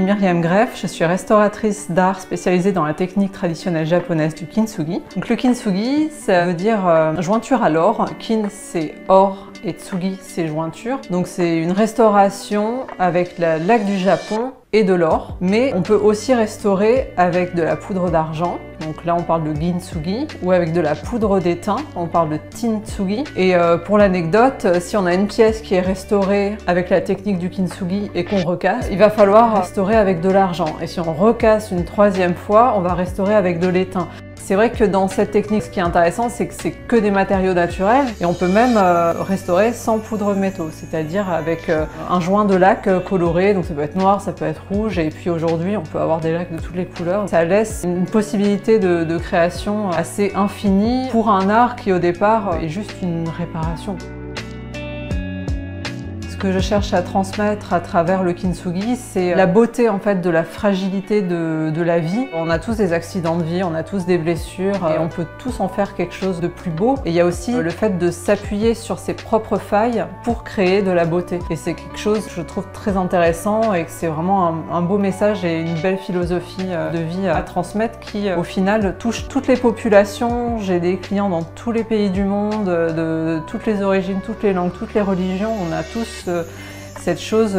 Myriam Greff, je suis restauratrice d'art spécialisée dans la technique traditionnelle japonaise du kintsugi. Donc le kintsugi, ça veut dire jointure à l'or. Kin, c'est or et tsugi, c'est jointure. Donc c'est une restauration avec la laque du Japon et de l'or, mais on peut aussi restaurer avec de la poudre d'argent. Donc là on parle de gintsugi, ou avec de la poudre d'étain, on parle de tintsugi. Et pour l'anecdote, si on a une pièce qui est restaurée avec la technique du kintsugi et qu'on recasse, il va falloir restaurer avec de l'argent. Et si on recasse une troisième fois, on va restaurer avec de l'étain. C'est vrai que dans cette technique, ce qui est intéressant, c'est que c'est que des matériaux naturels et on peut même restaurer sans poudre métaux, c'est-à-dire avec un joint de laque coloré, donc ça peut être noir, ça peut être rouge, et puis aujourd'hui on peut avoir des laques de toutes les couleurs. Ça laisse une possibilité de création assez infinie pour un art qui au départ est juste une réparation. Ce que je cherche à transmettre à travers le kintsugi, c'est la beauté en fait de la fragilité de la vie. On a tous des accidents de vie, on a tous des blessures et on peut tous en faire quelque chose de plus beau. Et il y a aussi le fait de s'appuyer sur ses propres failles pour créer de la beauté. Et c'est quelque chose que je trouve très intéressant et que c'est vraiment un beau message et une belle philosophie de vie à transmettre qui au final touche toutes les populations. J'ai des clients dans tous les pays du monde, de toutes les origines, toutes les langues, toutes les religions. On a tous cette chose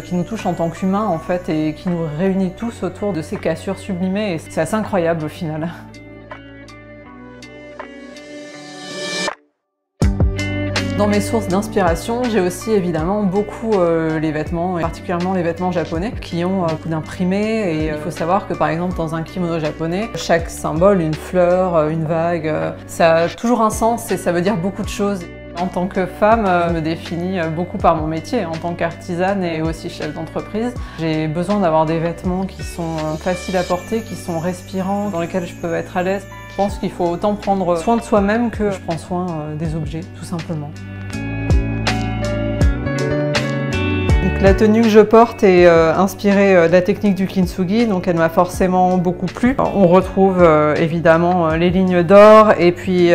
qui nous touche en tant qu'humains en fait et qui nous réunit tous autour de ces cassures sublimées et c'est assez incroyable au final. Dans mes sources d'inspiration, j'ai aussi évidemment beaucoup les vêtements, et particulièrement les vêtements japonais, qui ont beaucoup d'imprimés. Et il faut savoir que par exemple dans un kimono japonais, chaque symbole, une fleur, une vague, ça a toujours un sens et ça veut dire beaucoup de choses. En tant que femme, je me définis beaucoup par mon métier, en tant qu'artisane et aussi chef d'entreprise. J'ai besoin d'avoir des vêtements qui sont faciles à porter, qui sont respirants, dans lesquels je peux être à l'aise. Je pense qu'il faut autant prendre soin de soi-même que je prends soin des objets, tout simplement. Donc, la tenue que je porte est inspirée de la technique du kintsugi, donc elle m'a forcément beaucoup plu. On retrouve évidemment les lignes d'or et puis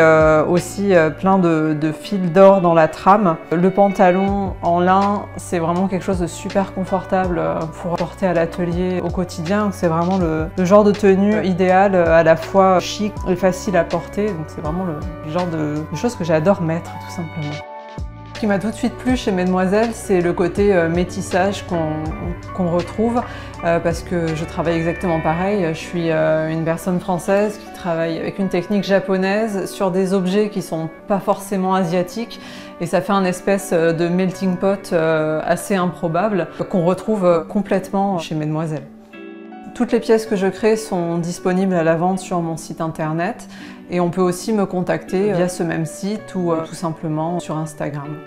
aussi plein de fils d'or dans la trame. Le pantalon en lin, c'est vraiment quelque chose de super confortable pour porter à l'atelier au quotidien. C'est vraiment le genre de tenue idéale, à la fois chic et facile à porter. Donc c'est vraiment le genre de choses que j'adore mettre tout simplement. Ce qui m'a tout de suite plu chez Mesdemoiselles, c'est le côté métissage qu'on retrouve parce que je travaille exactement pareil. Je suis une personne française qui travaille avec une technique japonaise sur des objets qui sont pas forcément asiatiques et ça fait un espèce de melting pot assez improbable qu'on retrouve complètement chez Mesdemoiselles. Toutes les pièces que je crée sont disponibles à la vente sur mon site internet et on peut aussi me contacter via ce même site ou tout simplement sur Instagram.